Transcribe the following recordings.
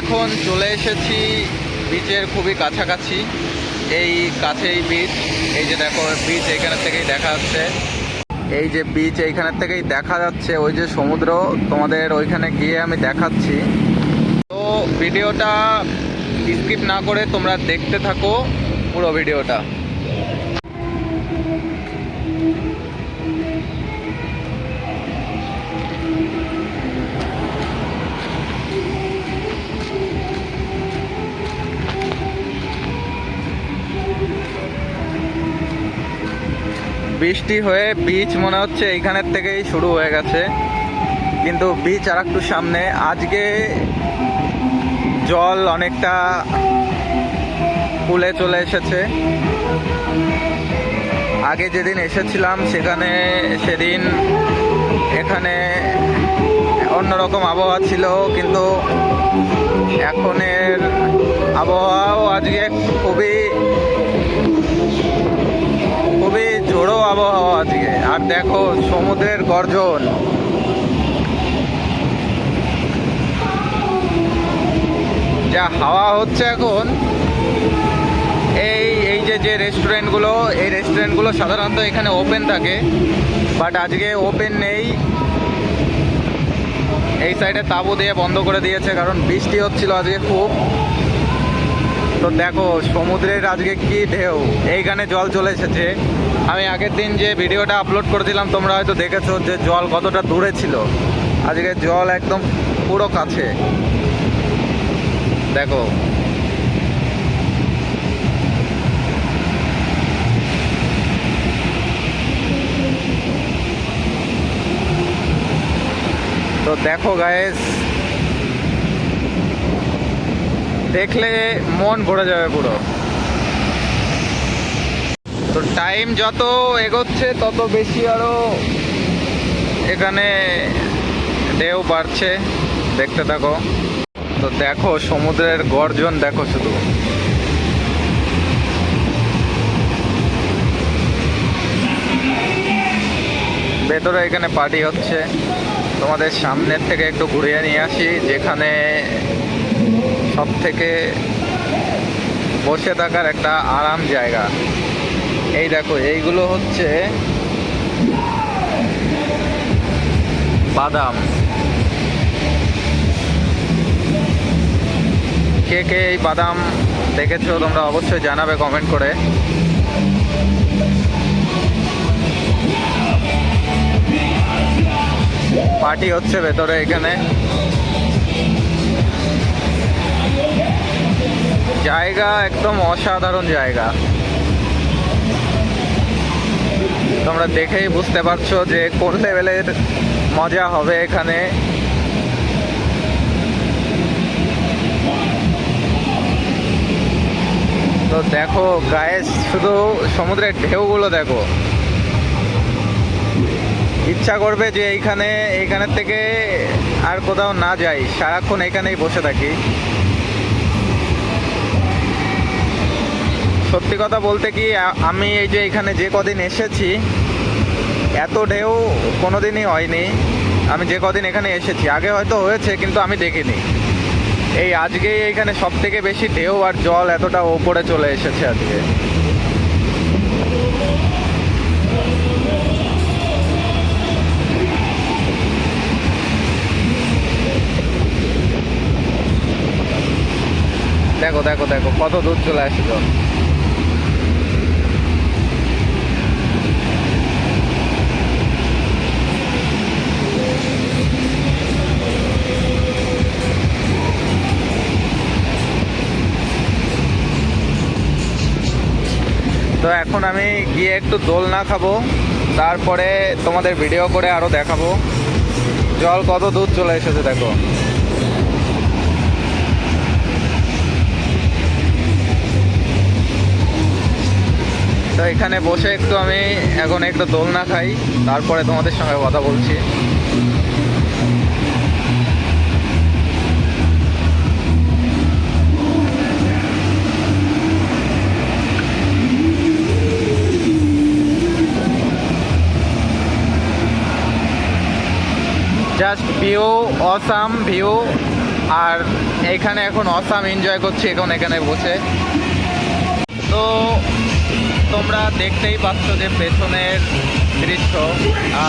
এখন চলে এসেছি বিচের খুবই কাছাকাছি। এই কাছেই বিচ, এই যে দেখো বিচ এইখানের থেকেই দেখা যাচ্ছে। এই যে বিচ এইখানের থেকেই দেখা যাচ্ছে, ওই যে সমুদ্র তোমাদের ওইখানে গিয়ে আমি দেখাচ্ছি। তো ভিডিওটা স্কিপ না করে তোমরা দেখতে থাকো পুরো ভিডিওটা। বৃষ্টি হয়ে বিচ মনে হচ্ছে এইখানের থেকেই শুরু হয়ে গেছে, কিন্তু বিচ আর একটু সামনে। আজকে জল অনেকটা কুলে চলে এসেছে। আগে যেদিন এসেছিলাম সেদিন এখানে অন্যরকম আবহাওয়া ছিল, কিন্তু এখনের আবহাওয়াও আজকে খুবই ঝোড়ো আবহাওয়া আজকে। আর দেখো সমুদ্রের গর্জন, যা হাওয়া হচ্ছে এখন। এই যে রেস্টুরেন্টগুলো, এই রেস্টুরেন্টগুলো সাধারণত এখানে ওপেন থাকে, বাট আজকে ওপেন নেই। এই সাইডে তাঁবু দিয়ে বন্ধ করে দিয়েছে, কারণ বৃষ্টি হচ্ছিল আজকে খুব। তো দেখো সমুদ্রের আজকে কি ঢেউ, এইখানে জল চলে এসেছে। আমি আগের দিন যে ভিডিওটা আপলোড করেছিলাম তোমরা হয়তো দেখেছো যে জল কতটা দূরে ছিল, আজকে জল একদম পুরো কাছে। দেখো তো দেখো গাইস, দেখলে মন ভরে যাবে পুরো। তো টাইম যত এগোচ্ছে তত বেশি আরো এখানে ঢেউ বাড়ছে, দেখতে থাকো। তো দেখো সমুদ্রের গর্জন দেখো শুধু। ভেতরে এখানে পার্টি হচ্ছে, তোমাদের সামনের থেকে একটু ঘুরিয়ে নিয়ে আসি, যেখানে সব থেকে বসে থাকার একটা আরাম জায়গা। এই দেখো এইগুলো হচ্ছে বাদাম। কে কে এই বাদাম দেখেছো তোমরা অবশ্যই জানাবে কমেন্ট করে। পার্টি হচ্ছে ভেতরে এখানে। জায়গা একদম অসাধারণ জায়গা, তোমরা দেখেই বুঝতে পারছো যে কোন লেভেলের মজা হবে এখানে। তো দেখো গায়েস, শুধু সমুদ্রের ঢেউগুলো দেখো, ইচ্ছা করবে যে এইখানের থেকে আর কোথাও না যাই, সারাক্ষণ এখানেই বসে থাকি। সত্যি কথা বলতে কি, আমি এই যে এখানে যে কদিন এসেছি এত ঢেউ কোনোদিনই হয়নি। আমি যে কদিন এখানে এসেছি, আগে হয়তো হয়েছে কিন্তু আমি দেখিনি। এই আজকেই এইখানে সব থেকে বেশি ঢেউ আর জল এতটা ওপরে চলে এসেছে আজকে। দেখো দেখো দেখো কত দূর চলে আসলো। তো এখন আমি গিয়ে একটু দোলনা খাবো, তারপরে তোমাদের ভিডিও করে আরো দেখাবো জল কত দূর চলে এসেছে। দেখো তো এখানে বসে আমি এখন একটু দোলনা খাই, তারপরে তোমাদের সঙ্গে কথা বলছি। Just view, awesome view. আর এইখানে এখন অসাম এনজয় করছি এখন এখানে বসে। তো তোমরা দেখতেই পাচ্ছ যে পেছনের দৃশ্য।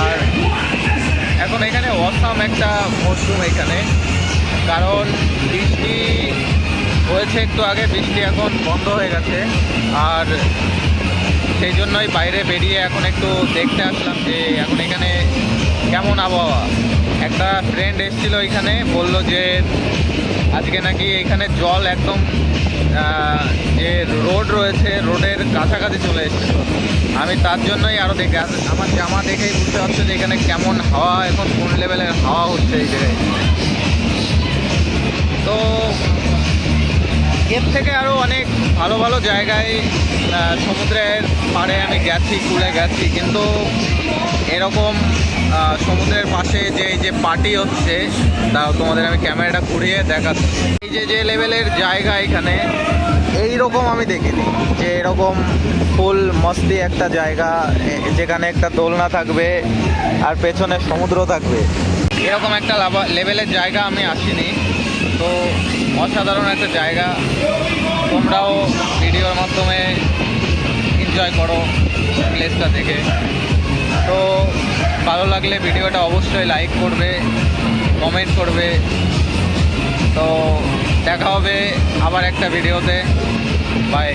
আর এখন এখানে অসাম একটা মরশুম এখানে, কারণ বৃষ্টি হয়েছে একটু আগে, বৃষ্টি এখন বন্ধ হয়ে গেছে। আর সেই জন্যই বাইরে বেরিয়ে এখন একটু দেখতে আসলাম যে এখন এখানে কেমন আবহাওয়া। একটা ফ্রেন্ড এসেছিল এখানে, বলল যে আজকে নাকি এখানে জল একদম যে রোড রয়েছে রোডের কাছাকাছি চলে এসেছিল। আমি তার জন্যই আরও দেখে আমার জামা দেখেই বুঝতে পারছি যে এখানে কেমন হাওয়া, এখন কোন লেভেলের হাওয়া হচ্ছে এই জায়গায়। তো এর থেকে আরও অনেক ভালো ভালো জায়গায় সমুদ্রের পাড়ে আমি গেছি, কুলে গেছি, কিন্তু এরকম সমুদ্রের পাশে যে এই যে পার্টি হচ্ছে তাও তোমাদের আমি ক্যামেরাটা ঘুরিয়ে দেখাচ্ছি। এই যে যে লেভেলের জায়গা এখানে এই রকম আমি দেখিনি, যে এরকম ফুল মস্তি একটা জায়গা যেখানে একটা দোলনা থাকবে আর পেছনে সমুদ্র থাকবে, এরকম একটা লেভেলের জায়গা আমি আসিনি। তো অসাধারণ একটা জায়গা, তোমরাও ভিডিওর মাধ্যমে এনজয় করো প্লেসটা দেখে। তো ভালো লাগলে ভিডিওটা অবশ্যই লাইক করবে, কমেন্ট করবে। তো দেখা হবে আবার একটা ভিডিওতে। বাই।